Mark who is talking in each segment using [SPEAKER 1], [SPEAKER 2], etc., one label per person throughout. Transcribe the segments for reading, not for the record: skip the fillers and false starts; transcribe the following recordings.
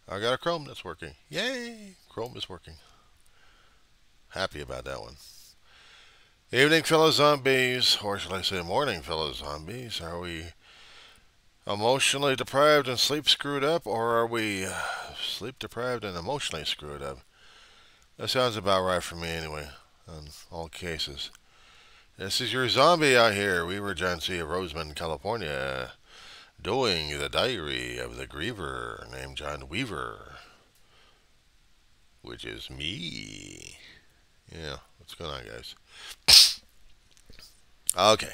[SPEAKER 1] I got a Chrome that's working. Yay! Chrome is working. Happy about that one. Evening, fellow zombies, or shall I say morning, fellow zombies. Are we emotionally deprived and sleep screwed up, or are we sleep deprived and emotionally screwed up? That sounds about right for me anyway, in all cases. This is your zombie out here. We were John C. of Roseman, California, doing the diary of the griever named John Weaver, which is me. Yeah, what's going on, guys? Okay.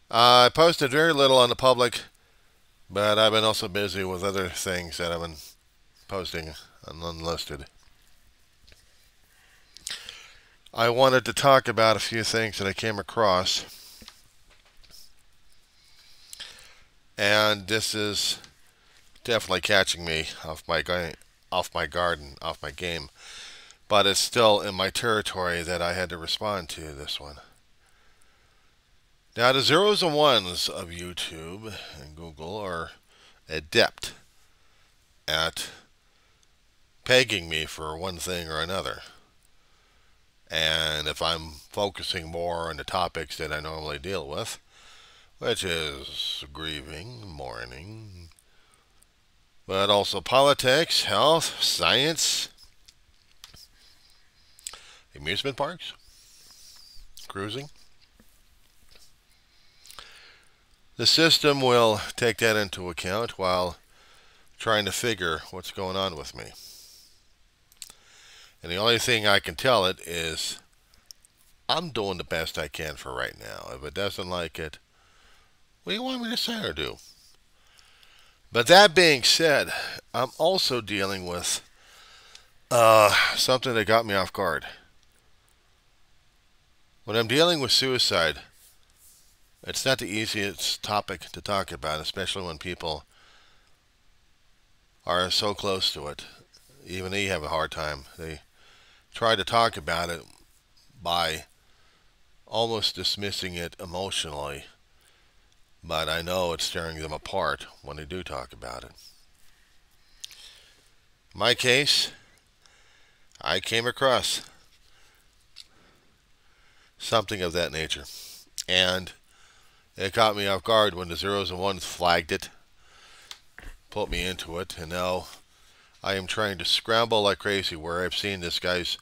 [SPEAKER 1] I posted very little on the public, but I've been also busy with other things that I've been posting on unlisted. I wanted to talk about a few things that I came across, and this is definitely catching me off my garden, off my game, but it's still in my territory that I had to respond to this one. Now, the zeros and ones of YouTube and Google are adept at pegging me for one thing or another. And if I'm focusing more on the topics that I normally deal with, which is grieving, mourning, but also politics, health, science, amusement parks, cruising, the system will take that into account while trying to figure what's going on with me. And the only thing I can tell it is I'm doing the best I can for right now. If it doesn't like it, what do you want me to say or do? But that being said, I'm also dealing with something that got me off guard. When I'm dealing with suicide, it's not the easiest topic to talk about, especially when people are so close to it. Even they have a hard time. They try to talk about it by almost dismissing it emotionally, but I know it's tearing them apart when they do talk about it. In my case, I came across something of that nature, and it caught me off guard when the zeros and ones flagged it, put me into it, and now I am trying to scramble like crazy where I've seen this guy's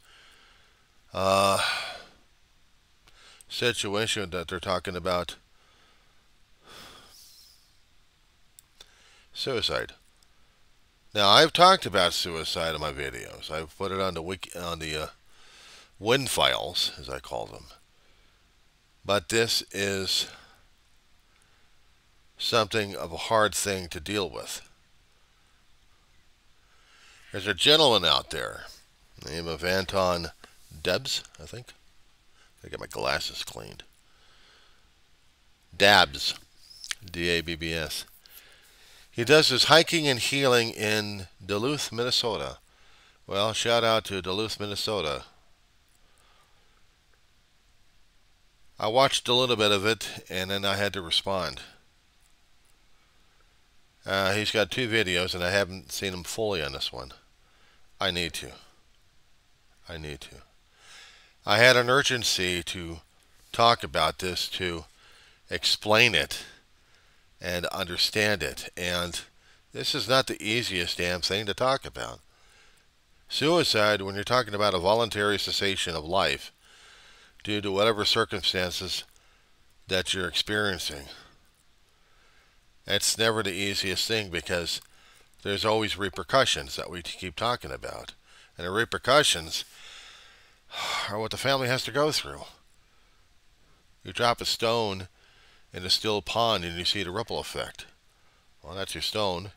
[SPEAKER 1] situation that they're talking about suicide. Now, I've talked about suicide in my videos. I've put it on the WIN files, as I call them. But this is something of a hard thing to deal with. There's a gentleman out there, name of Anton Debs, I think. I got my glasses cleaned. Dabs, D-A-B-B-S. He does his hiking and healing in Duluth, Minnesota. Well, shout out to Duluth, Minnesota. I watched a little bit of it, and then I had to respond. He's got 2 videos, and I haven't seen him fully on this one. I need to. I had an urgency to talk about this, to explain it and understand it. And this is not the easiest damn thing to talk about. Suicide, when you're talking about a voluntary cessation of life due to whatever circumstances that you're experiencing, it's never the easiest thing because there's always repercussions that we keep talking about. And the repercussions are what the family has to go through. You drop a stone in a still pond and you see the ripple effect. Well, that's your stone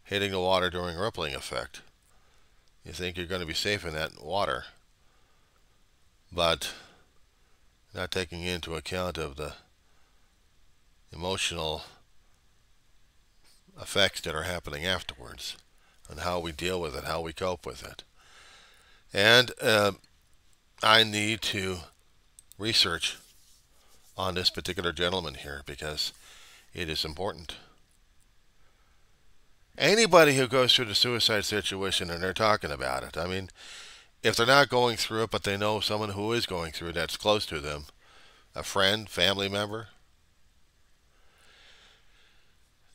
[SPEAKER 1] hitting the water during a rippling effect. You think you're going to be safe in that water, but not taking into account of the emotional effects that are happening afterwards and how we deal with it, how we cope with it. And I need to research on this particular gentleman here because it is important. Anybody who goes through the suicide situation and they're talking about it, I mean, if they're not going through it, but they know someone who is going through it that's close to them, a friend, family member,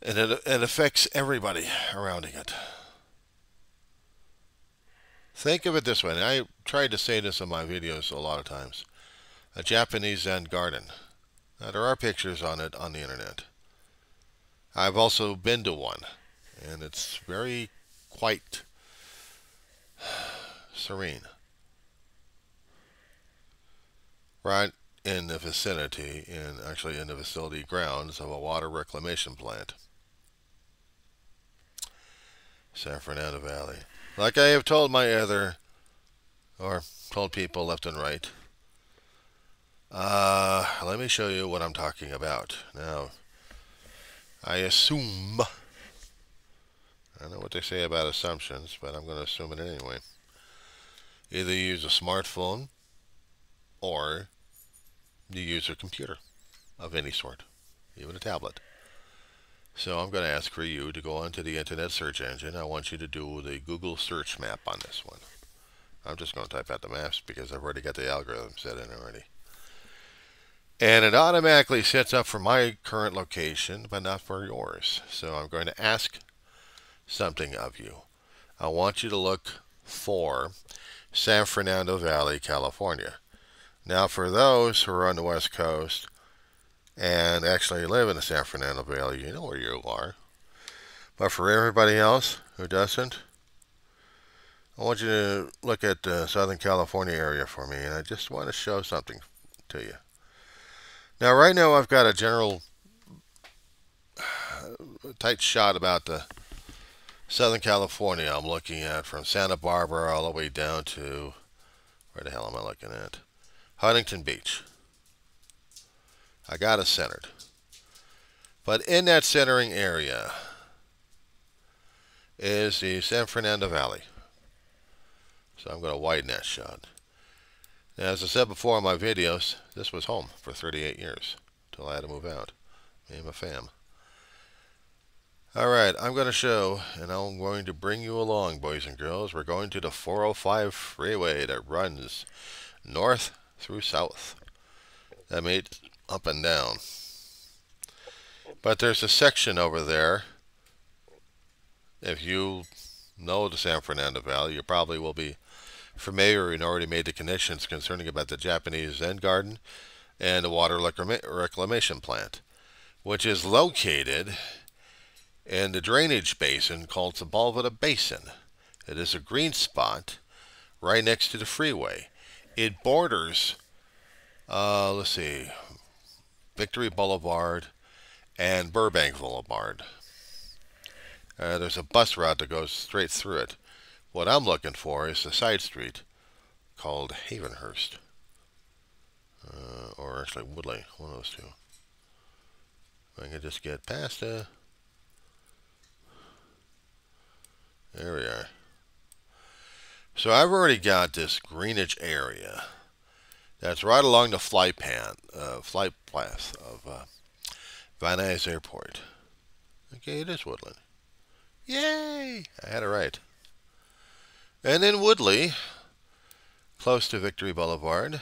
[SPEAKER 1] and it affects everybody around it. Think of it this way, and I tried to say this in my videos a lot of times. A Japanese Zen garden. Now, there are pictures on it on the internet. I've also been to one, and it's very quite serene. Right in the vicinity, actually in the facility grounds of a water reclamation plant. San Fernando Valley. Like I have told told people left and right. Let me show you what I'm talking about. Now, I assume, I don't know what they say about assumptions, but I'm going to assume it anyway. Either you use a smartphone or you use a computer of any sort, even a tablet. So I'm going to ask for you to go onto the internet search engine. I want you to do the Google search map on this one. I'm just going to type out the maps because I've already got the algorithm set in already. And it automatically sets up for my current location, but not for yours. So I'm going to ask something of you. I want you to look for San Fernando Valley, California. Now, for those who are on the West Coast and actually live in the San Fernando Valley, you know where you are. But for everybody else who doesn't, I want you to look at the Southern California area for me, and I just want to show something to you. Now, right now, I've got a general tight shot about the Southern California I'm looking at, from Santa Barbara all the way down to, where the hell am I looking at? Huntington Beach. I got it centered. But in that centering area is the San Fernando Valley. So I'm going to widen that shot. Now, as I said before in my videos, this was home for 38 years until I had to move out. Me and my fam. Alright, I'm going to show, and I'm going to bring you along, boys and girls. We're going to the 405 freeway that runs north through south. That made up and down. But there's a section over there. If you know the San Fernando Valley, you probably will be familiar and already made the connections concerning about the Japanese Zen garden and the water reclamation plant, which is located in the drainage basin called Sepulveda Basin. It is a green spot right next to the freeway. It borders, let's see, Victory Boulevard and Burbank Boulevard. There's a bus route that goes straight through it. What I'm looking for is a side street called Havenhurst. Or actually Woodley, one of those two. I can just get past there we are. So I've already got this greenage area that's right along the flight path of Van Nuys Airport. Okay, it is Woodland. Yay! I had it right. And in Woodley, close to Victory Boulevard,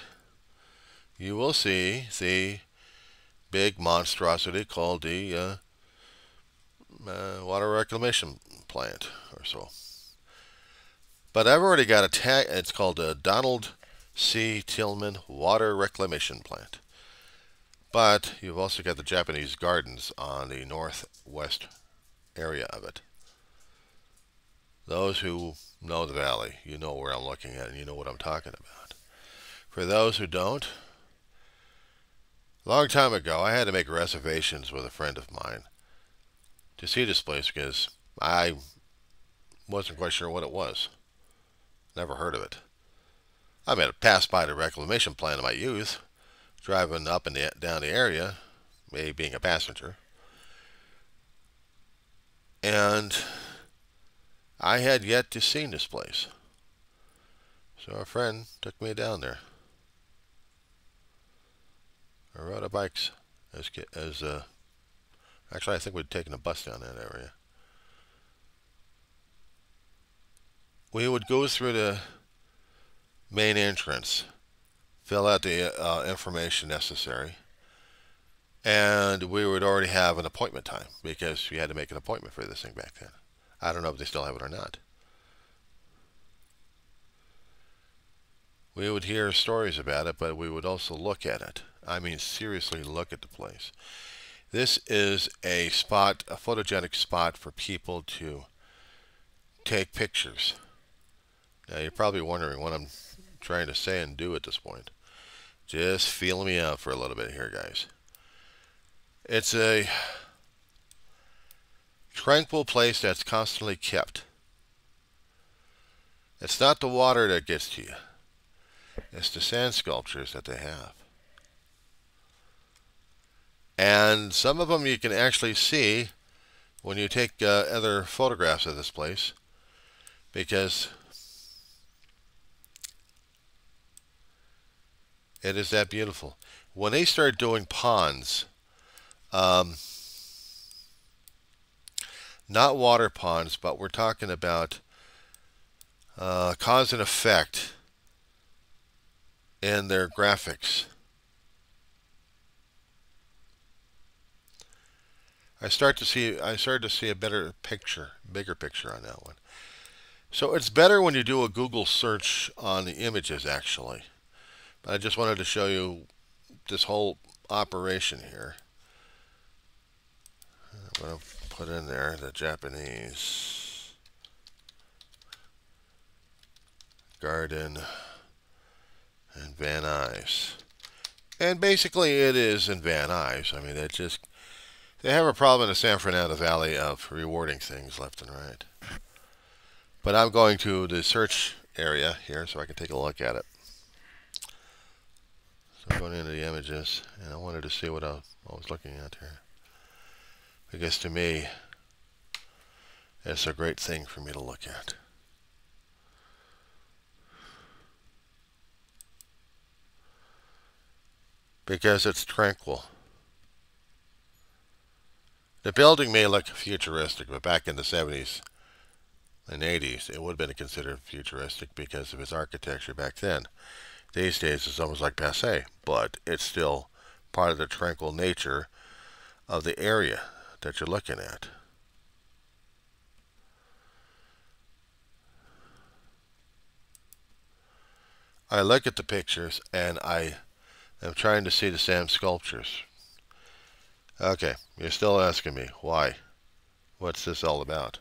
[SPEAKER 1] you will see the big monstrosity called the water reclamation plant or so. But I've already got a tag. It's called the Donald C. Tillman Water Reclamation Plant. But you've also got the Japanese gardens on the northwest area of it. Those who know the valley, you know where I'm looking at and you know what I'm talking about. For those who don't, a long time ago I had to make reservations with a friend of mine to see this place because I wasn't quite sure what it was. Never heard of it. I mean, I passed by the reclamation plant in my youth, driving up and down the area, maybe being a passenger. And I had yet to see this place. So a friend took me down there. I rode our bikes actually I think we'd taken a bus down that area. we would go through the main entrance, fill out the information necessary, and we would already have an appointment time because we had to make an appointment for this thing back then. I don't know if they still have it or not. We would hear stories about it, but we would also look at it. I mean, seriously look at the place. This is a spot, a photogenic spot for people to take pictures. Now, you're probably wondering what I'm trying to say and do at this point. Just feel me out for a little bit here, guys. It's a tranquil place that's constantly kept. It's not the water that gets to you. It's the sand sculptures that they have. And some of them you can actually see when you take other photographs of this place, because it is that beautiful. When they start doing ponds, not water ponds, but we're talking about cause and effect in their graphics. I started to see a bigger picture on that one. So it's better when you do a Google search on the images, actually. But I just wanted to show you this whole operation here. I'm going to put in there the Japanese garden and Van Nuys. And basically it is in Van Nuys. I mean, they have a problem in the San Fernando Valley of rewarding things left and right. But I'm going to the search area here so I can take a look at it. So I'm going into the images, and I wanted to see what I was looking at here. Because to me, it's a great thing for me to look at. Because it's tranquil. The building may look futuristic, but back in the 70s and 80s, it would have been considered futuristic because of its architecture back then. These days, it's almost like passé, but it's still part of the tranquil nature of the area that you're looking at. I look at the pictures, and I am trying to see the same sculptures. Okay, you're still asking me, why? What's this all about?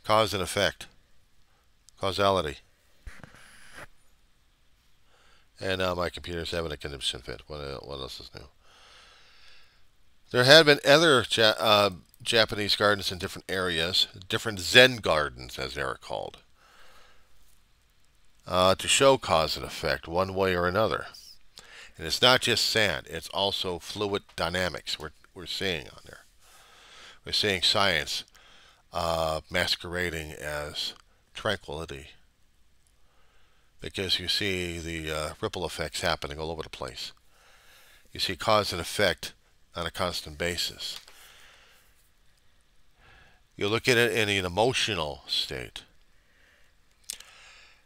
[SPEAKER 1] Cause and effect. Causality. And now my computer's having a condition fit. What else is new? There have been other Japanese gardens in different areas, different Zen gardens as they are called, to show cause and effect one way or another. And it's not just sand, it's also fluid dynamics we're seeing on there. We're seeing science masquerading as tranquility, because you see the ripple effects happening all over the place. You see cause and effect on a constant basis. You look at it in an emotional state.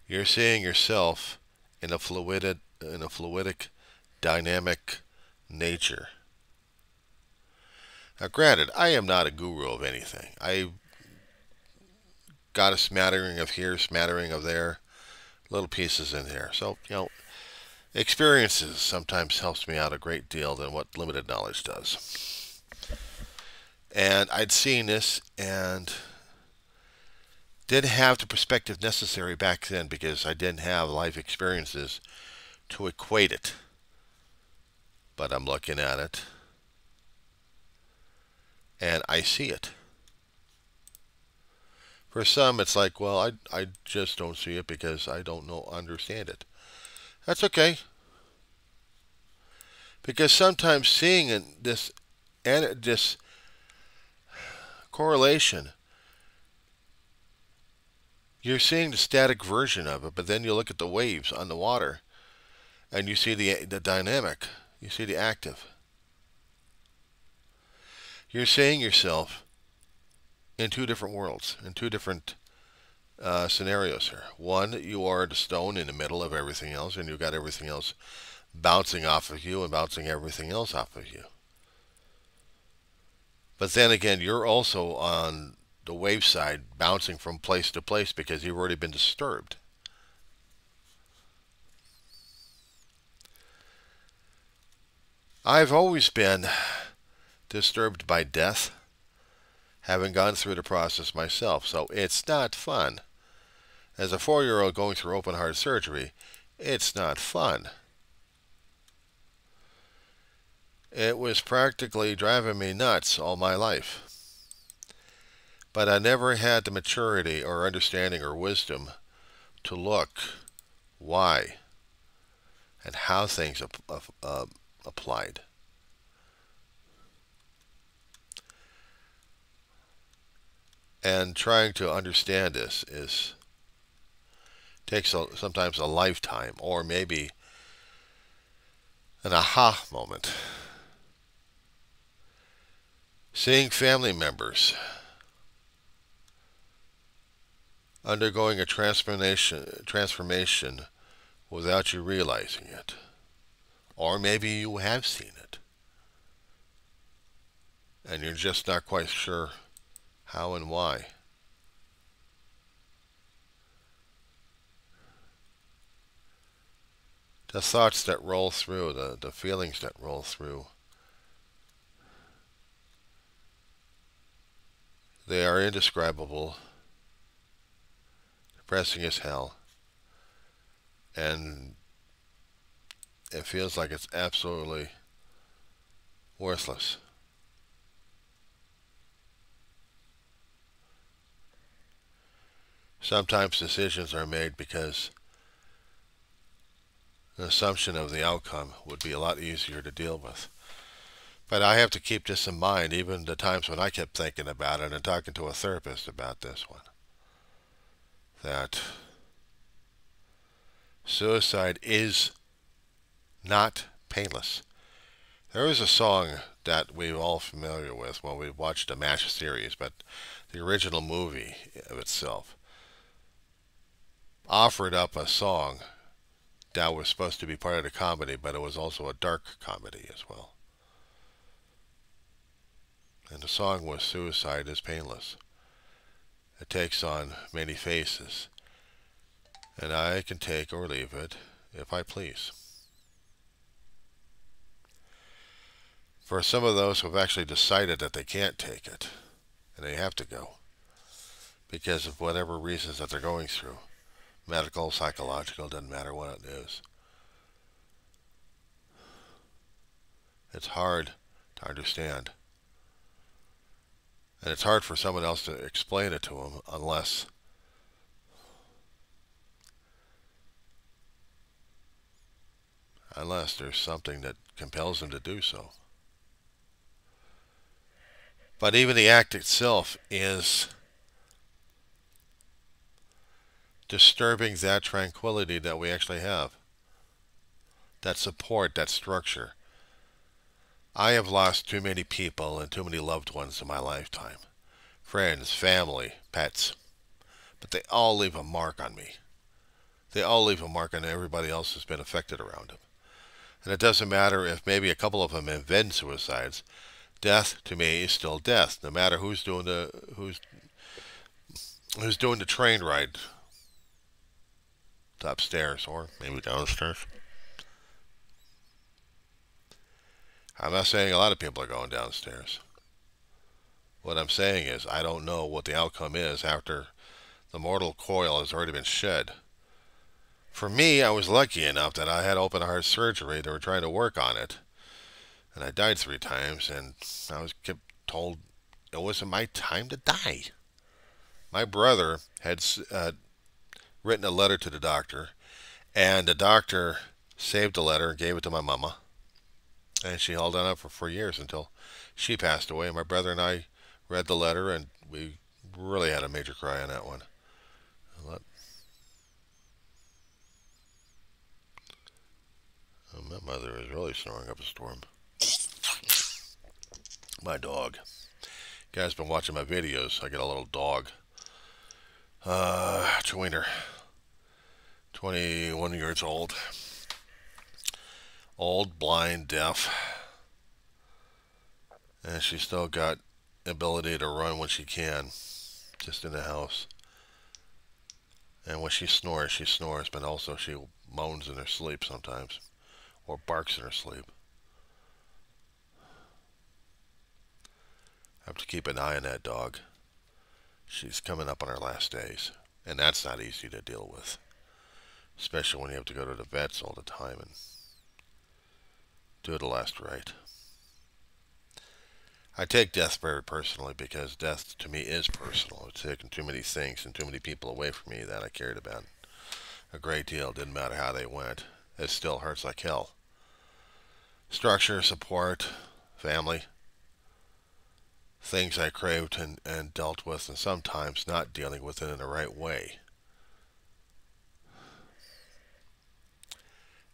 [SPEAKER 1] You're seeing yourself in a fluidic, dynamic nature. Now, granted, I am not a guru of anything. I got a smattering of here, smattering of there, little pieces in here. So, experiences sometimes helps me out a great deal than what limited knowledge does. And I'd seen this and didn't have the perspective necessary back then because I didn't have life experiences to equate it. But I'm looking at it and I see it. For some, it's like, well, I just don't see it because I don't understand it. That's okay. Because sometimes seeing this correlation, you're seeing the static version of it, but then you look at the waves on the water, and you see the dynamic, you see the active. You're seeing yourself in two different worlds, in two different scenarios here. One, you are the stone in the middle of everything else, and you've got everything else bouncing off of you and bouncing everything else off of you. But then again, you're also on the wave side, bouncing from place to place because you've already been disturbed. I've always been disturbed by death, having gone through the process myself, so it's not fun. As a 4-year-old going through open heart surgery, it's not fun. It was practically driving me nuts all my life. But I never had the maturity or understanding or wisdom to look why and how things applied. And trying to understand this takes sometimes a lifetime, or maybe an aha moment. Seeing family members undergoing a transformation without you realizing it. Or maybe you have seen it, and you're just not quite sure how and why. The thoughts that roll through, the feelings that roll through, they are indescribable, depressing as hell, and it feels like it's absolutely worthless. Sometimes decisions are made because an assumption of the outcome would be a lot easier to deal with. But I have to keep this in mind, even the times when I kept thinking about it and talking to a therapist about this one, that suicide is not painless. There is a song that we're all familiar with when we watched the MASH series, but the original movie of itself offered up a song that was supposed to be part of the comedy, but it was also a dark comedy as well. And the song was "Suicide is Painless." It takes on many faces, and I can take or leave it if I please. For some of those who have actually decided that they can't take it, and they have to go, because of whatever reasons that they're going through, medical, psychological, doesn't matter what it is. It's hard to understand. And it's hard for someone else to explain it to them unless there's something that compels them to do so. But even the act itself is disturbing that tranquility that we actually have, that support, that structure. I have lost too many people and too many loved ones in my lifetime. Friends, family, pets. But they all leave a mark on me. They all leave a mark on everybody else who's been affected around them. And it doesn't matter if maybe a couple of them have been suicides. Death to me is still death, no matter who's doing the train ride upstairs or maybe downstairs. I'm not saying a lot of people are going downstairs. What I'm saying is I don't know what the outcome is after the mortal coil has already been shed. For me, I was lucky enough that I had open heart surgery. They were trying to work on it. And I died 3 times, and I was kept told it wasn't my time to die. My brother had written a letter to the doctor, and the doctor saved the letter and gave it to my mama. And she held on it for 4 years until she passed away. My brother and I read the letter, and we really had a major cry on that one. My mother is really snoring up a storm. My dog You guys been watching my videos. I get a little dog. Tweener. 21 years old. Old, blind, deaf. And she's still got ability to run when she can. Just in the house. And when she snores, but also she moans in her sleep sometimes. Or barks in her sleep. I have to keep an eye on that dog. She's coming up on her last days. And that's not easy to deal with. Especially when you have to go to the vets all the time and do the last right. I take death very personally because death to me is personal. It's taken too many things and too many people away from me that I cared about a great deal. Didn't matter how they went. It still hurts like hell. Structure, support, family. Things I craved and dealt with, and sometimes not dealing with it in the right way.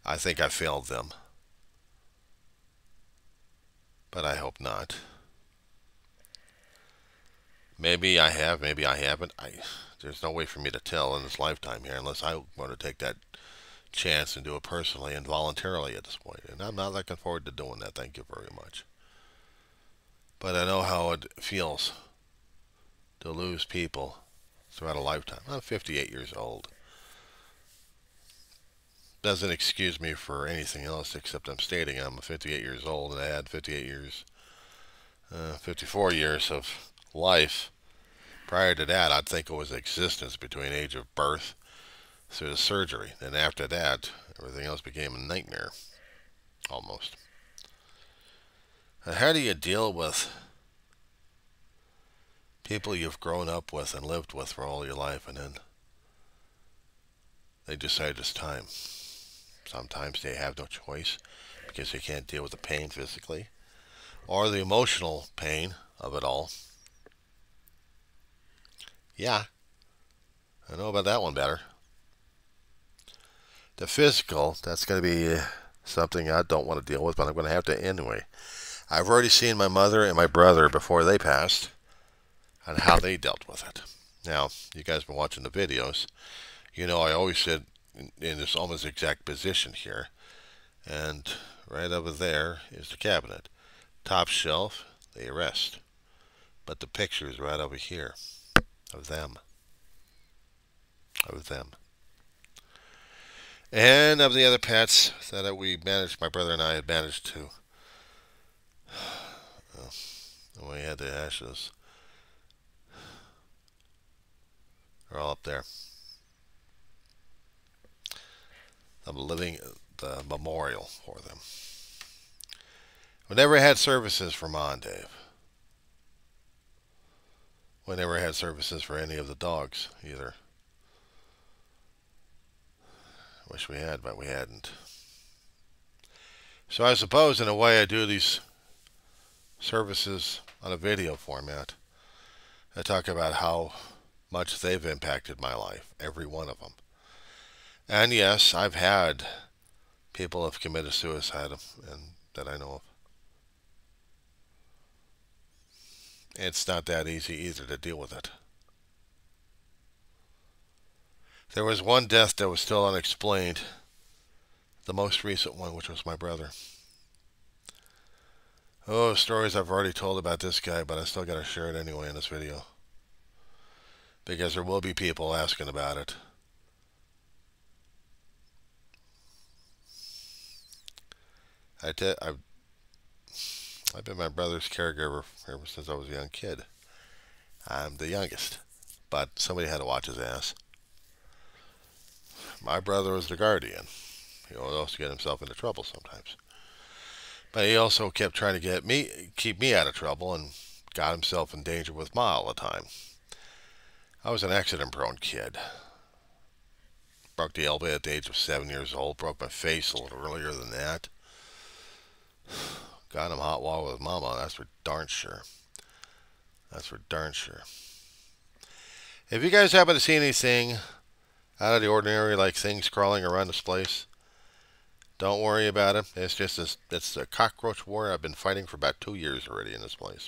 [SPEAKER 1] I think I failed them. But I hope not. Maybe I have, maybe I haven't. There's no way for me to tell in this lifetime here unless I want to take that chance and do it personally and voluntarily at this point. And I'm not looking forward to doing that. Thank you very much. But I know how it feels to lose people throughout a lifetime. I'm 58 years old. Doesn't excuse me for anything else except I'm stating I'm 58 years old and I had 54 years of life. Prior to that, I'd think it was existence between age of birth through the surgery. And after that, everything else became a nightmare. Almost. How do you deal with people you've grown up with and lived with for all your life, and then they decide it's time? Sometimes they have no choice because they can't deal with the pain physically or the emotional pain of it all. Yeah, I know about that one better. The physical, that's going to be something I don't want to deal with, but I'm going to have to anyway. I've already seen my mother and my brother before they passed and how they dealt with it. Now, you guys have been watching the videos. You know I always sit in this almost exact position here. And right over there is the cabinet. Top shelf, the arrest. But the picture is right over here of them. Of them. And of the other pets that we managed, my brother and I had managed to. We had the ashes. They're all up there. I'm living the memorial for them. We never had services for Ma and Dave. We never had services for any of the dogs either. Wish we had, but we hadn't. So I suppose in a way I do these services on a video format. I talk about how much they've impacted my life, every one of them. And yes, I've had people have committed suicide and that I know of. It's not that easy either to deal with it. There was one death that was still unexplained. The most recent one, which was my brother. Oh, stories I've already told about this guy, but I still got to share it anyway in this video. Because there will be people asking about it. I've been my brother's caregiver ever since I was a young kid. I'm the youngest, but somebody had to watch his ass. My brother was the guardian. He would also get himself into trouble sometimes. But he also kept trying to keep me out of trouble and got himself in danger with Ma all the time. I was an accident-prone kid. Broke the elbow at the age of 7 years old. Broke my face a little earlier than that. Got him hot water with Mama. That's for darn sure. That's for darn sure. If you guys happen to see anything out of the ordinary, like things crawling around this place, don't worry about it. It's just it's a cockroach war I've been fighting for about 2 years already in this place.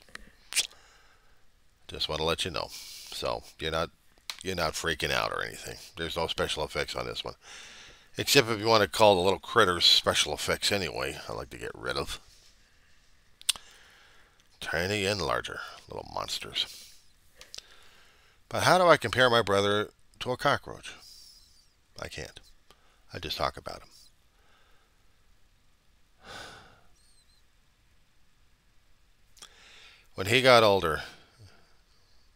[SPEAKER 1] Just want to let you know. So you're not freaking out or anything. There's no special effects on this one. Except if you want to call the little critters special effects anyway. I like to get rid of. Tiny and larger. Little monsters. But how do I compare my brother to a cockroach? I can't. I just talk about him. When he got older,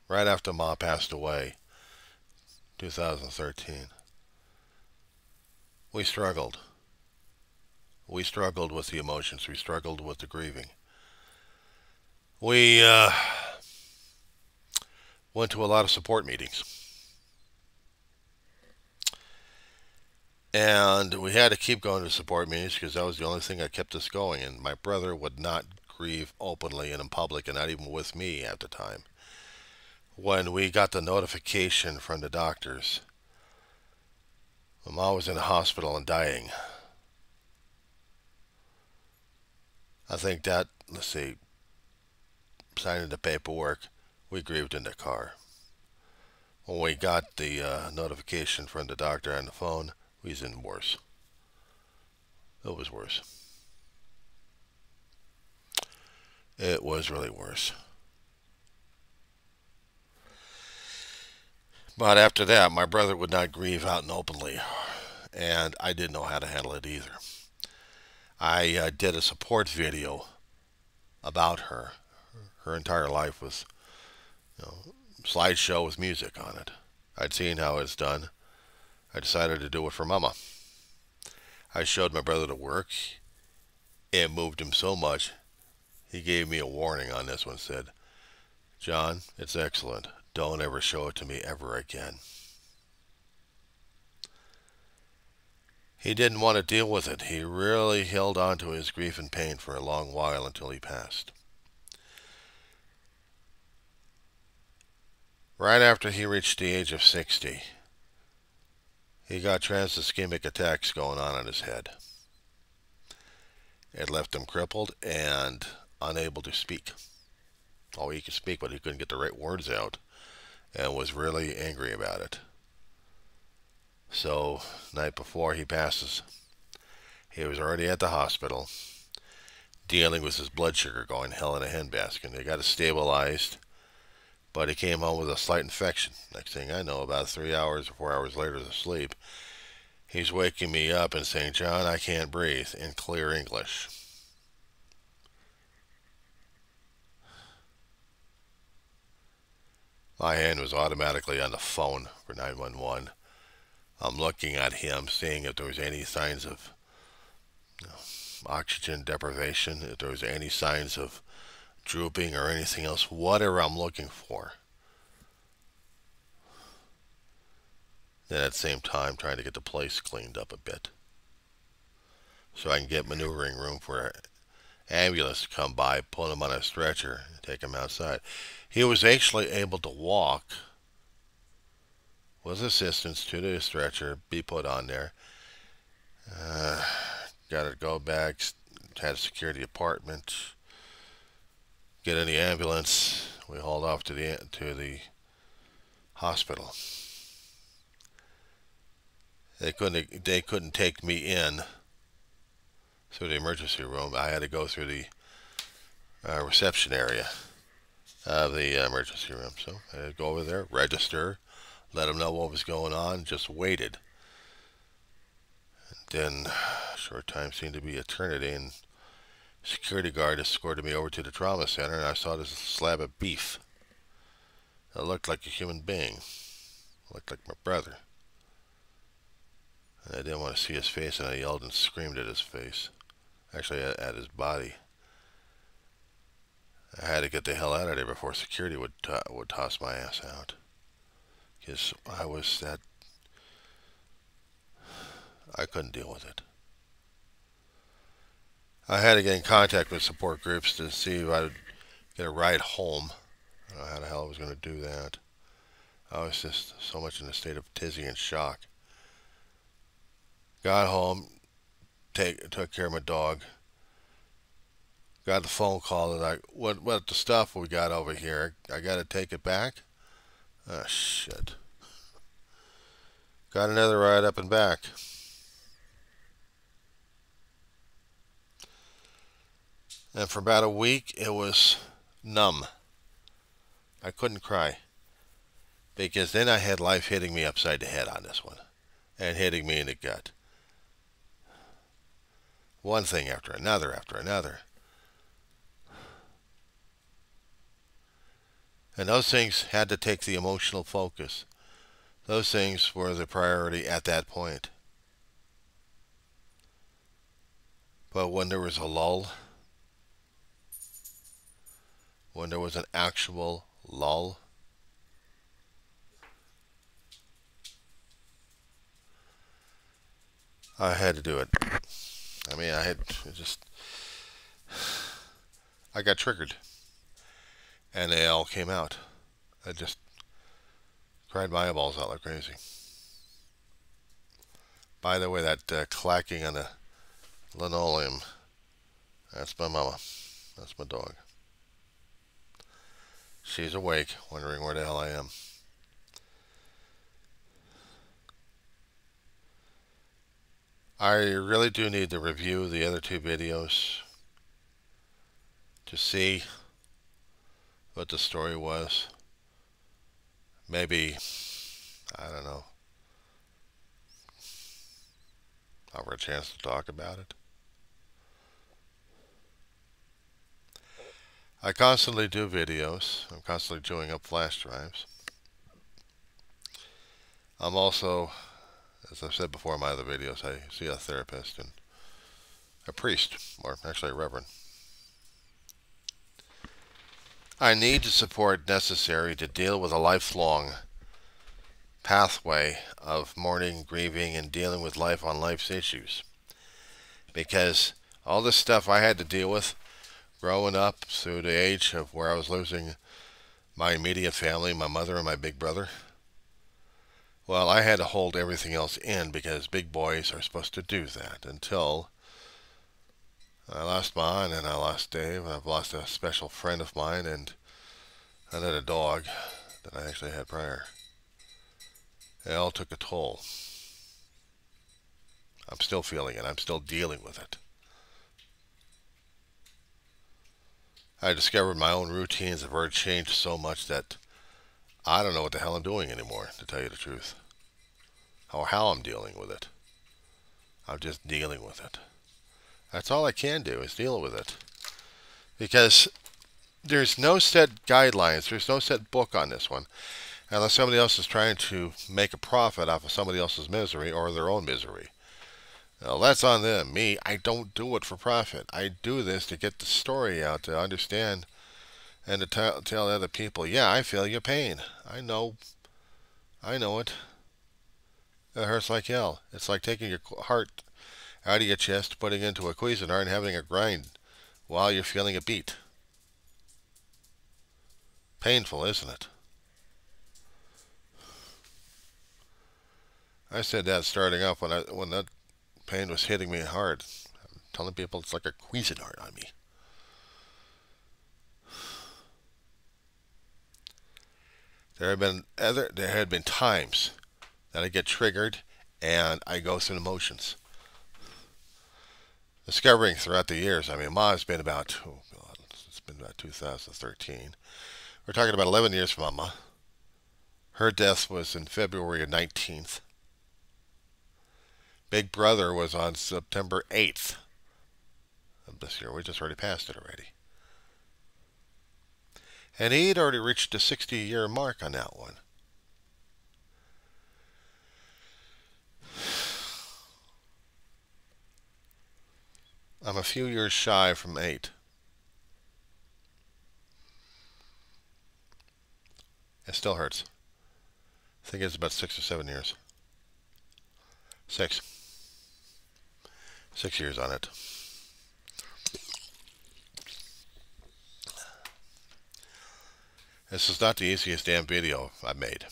[SPEAKER 1] right after Ma passed away, 2013, we struggled. We struggled with the emotions. We struggled with the grieving. We went to a lot of support meetings. And we had to keep going to support meetings because that was the only thing that kept us going. And my brother would not grieve openly and in public, and not even with me at the time. When we got the notification from the doctors, my mom was in the hospital and dying. I think that, let's see, signing the paperwork, we grieved in the car. When we got the notification from the doctor on the phone, we was in worse. It was worse. It was really worse. But after that, my brother would not grieve out and openly, and I didn't know how to handle it either. I did a support video about her. Her entire life was, slideshow with music on it. I'd seen how it's done. I decided to do it for Mama. I showed my brother the work. It moved him so much, he gave me a warning on this one. Said, "John, it's excellent. Don't ever show it to me ever again." He didn't want to deal with it. He really held on to his grief and pain for a long while until he passed. Right after he reached the age of 60, he got trans-ischemic attacks going on in his head. It left him crippled and unable to speak. Oh, he could speak, but he couldn't get the right words out, and was really angry about it. So, night before he passes, he was already at the hospital, dealing with his blood sugar going hell in a handbasket. They got it stabilized, but he came home with a slight infection. Next thing I know, about 3 hours or 4 hours later to sleep, he's waking me up and saying, "John, I can't breathe," in clear English. My hand was automatically on the phone for 911. I'm looking at him, seeing if there was any signs of oxygen deprivation, if there was any signs of drooping or anything else, whatever I'm looking for. Then at the same time, trying to get the place cleaned up a bit, so I can get maneuvering room for an ambulance to come by, pull him on a stretcher, and take him outside. He was actually able to walk with assistance to the stretcher, be put on there. Got to go back, had to secure the apartment, get in the ambulance. We hauled off to the hospital. They couldn't take me in through the emergency room. I had to go through the reception area of the emergency room. So I had to go over there, register, let them know what was going on, just waited. And then a short time seemed to be eternity, and security guard escorted me over to the trauma center, and I saw this slab of beef. It looked like a human being. It looked like my brother. And I didn't want to see his face, and I yelled and screamed at his face. Actually, at his body. I had to get the hell out of there before security would toss my ass out. Because I couldn't deal with it. I had to get in contact with support groups to see if I would get a ride home. I don't know how the hell I was going to do that. I was just so much in a state of tizzy and shock. Got home, took care of my dog, got the phone call that what the stuff we got over here? I got to take it back. Oh shit! Got another ride up and back. And for about a week, it was numb. I couldn't cry because then I had life hitting me upside the head on this one and hitting me in the gut. One thing after another after another. And those things had to take the emotional focus. Those things were the priority at that point. But when there was a lull, when there was an actual lull, I had to do it. I mean, I got triggered. And they all came out. I just cried my eyeballs out like crazy. By the way, that clacking on the linoleum, that's my mama. That's my dog. She's awake, wondering where the hell I am. I really do need to review the other two videos to see what the story was. Maybe, I don't know, I'll have a chance to talk about it. I constantly do videos. I'm constantly chewing up flash drives. I'm also, as I've said before in my other videos, I see a therapist and a priest, or actually a reverend. I need the support necessary to deal with a lifelong pathway of mourning, grieving, and dealing with life on life's issues. Because all this stuff I had to deal with growing up through the age of where I was losing my immediate family, my mother and my big brother, well, I had to hold everything else in because big boys are supposed to do that until I lost my aunt and I lost Dave, and I've lost a special friend of mine and another dog that I actually had prior. It all took a toll. I'm still feeling it. I'm still dealing with it. I discovered my own routines have already changed so much that I don't know what the hell I'm doing anymore, to tell you the truth. Or how I'm dealing with it. I'm just dealing with it. That's all I can do, is deal with it. Because there's no set guidelines, there's no set book on this one, unless somebody else is trying to make a profit off of somebody else's misery or their own misery. Well, that's on them. Me, I don't do it for profit. I do this to get the story out, to understand, and to tell other people, yeah, I feel your pain. I know it. It hurts like hell. It's like taking your heart out of your chest, putting it into a Cuisinart and having it grind while you're feeling a beat. Painful, isn't it? I said that starting off when that pain was hitting me hard. I'm telling people it's like a Cuisinart on me. There had been times that I get triggered and I go through the motions. Discovering throughout the years, I mean, Ma's been about, oh God, it's been about 2013. We're talking about 11 years from Mama. Her death was in February of 19th. Big Brother was on September 8th of this year. We just already passed it already. And he'd already reached the 60-year mark on that one. I'm a few years shy from 8. It still hurts. I think it's about 6 or 7 years. 6. 6 years on it. This is not the easiest damn video I've made,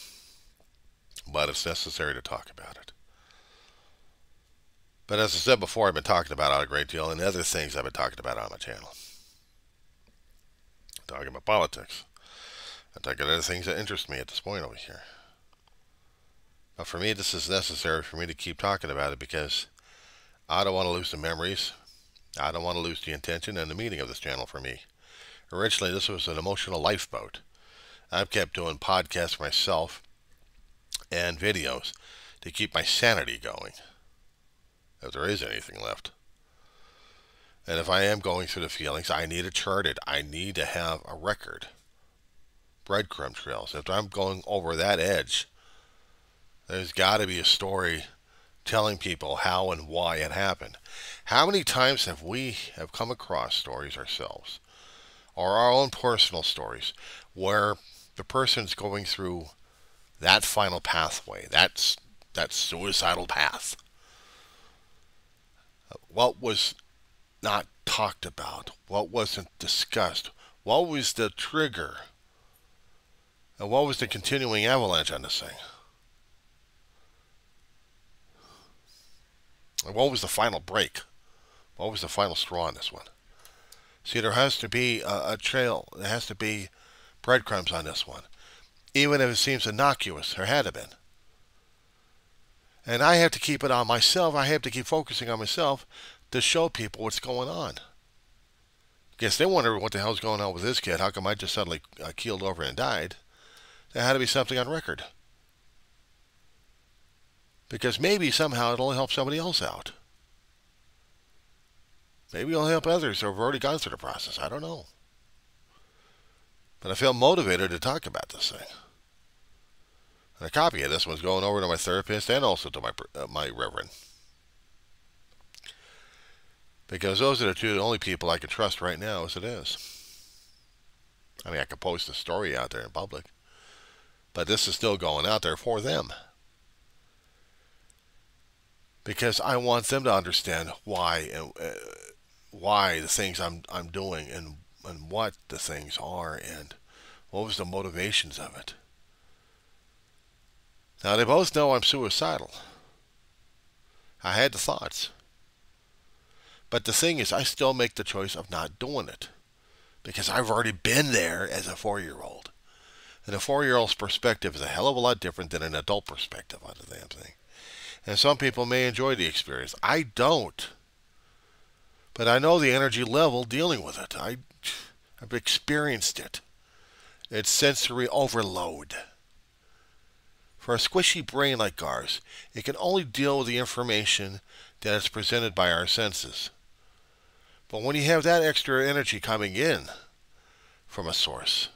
[SPEAKER 1] but it's necessary to talk about it. But as I said before, I've been talking about it a great deal, and other things I've been talking about on my channel. talking about politics. I'm talking about other things that interest me at this point over here. But for me, this is necessary for me to keep talking about it because I don't want to lose the memories. I don't want to lose the intention and the meaning of this channel for me. Originally, this was an emotional lifeboat. I've kept doing podcasts for myself and videos to keep my sanity going, if there is anything left. And if I am going through the feelings, I need it charted. I need to have a record. Breadcrumb trails. If I'm going over that edge, there's got to be a story telling people how and why it happened. How many times have we come across stories ourselves, or our own personal stories, where the person's going through that final pathway, that suicidal path? What was not talked about? What wasn't discussed? What was the trigger? And what was the continuing avalanche on this thing? And what was the final break? What was the final straw on this one? See, there has to be a trail. There has to be breadcrumbs on this one. Even if it seems innocuous, there had to been. And I have to keep it on myself. I have to keep focusing on myself to show people what's going on. Guess they wonder what the hell's going on with this kid. How come I just suddenly keeled over and died? There had to be something on record. Because maybe somehow it'll help somebody else out. Maybe it'll help others who have already gone through the process. I don't know. But I feel motivated to talk about this thing. And a copy of this one's going over to my therapist and also to my reverend. Because those are the only people I can trust right now as it is. I mean, I could post a story out there in public. But this is still going out there for them. Because I want them to understand why the things I'm doing and what the things are and what was the motivations of it. Now, they both know I'm suicidal. I had the thoughts. But the thing is, I still make the choice of not doing it. Because I've already been there as a 4-year-old. And a 4-year-old's perspective is a hell of a lot different than an adult perspective on the damn thing. And some people may enjoy the experience. I don't. But I know the energy level dealing with it. I've experienced it. It's sensory overload. For a squishy brain like ours, it can only deal with the information that is presented by our senses. But when you have that extra energy coming in from a source,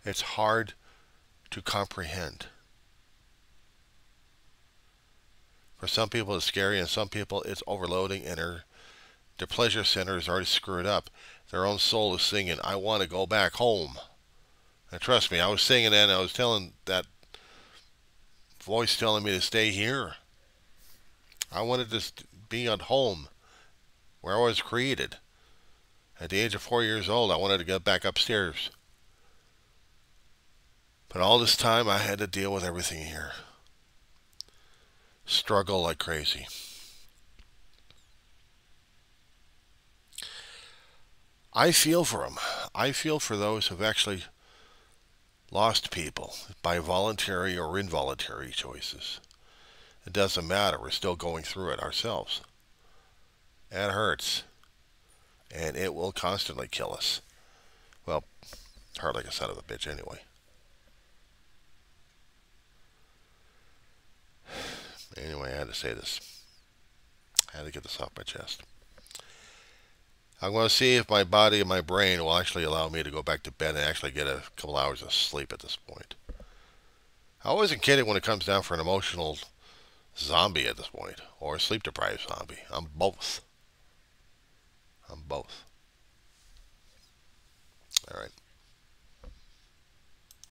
[SPEAKER 1] it's hard to comprehend. For some people it's scary, and some people it's overloading, and their pleasure center is already screwed up. Their own soul is singing, I want to go back home. And trust me, I was singing that, and I was telling that voice telling me to stay here. I wanted to be at home, where I was created. At the age of 4 years old, I wanted to get back upstairs. But all this time, I had to deal with everything here. Struggle like crazy. I feel for them. I feel for those who've actually lost people by voluntary or involuntary choices. It doesn't matter. We're still going through it ourselves. It hurts. And it will constantly kill us. Well, hurt like a son of a bitch anyway. Anyway, I had to say this. I had to get this off my chest. I'm going to see if my body and my brain will actually allow me to go back to bed and actually get a couple hours of sleep at this point. I wasn't kidding when it comes down for an emotional zombie at this point, or a sleep-deprived zombie. I'm both. I'm both. All right.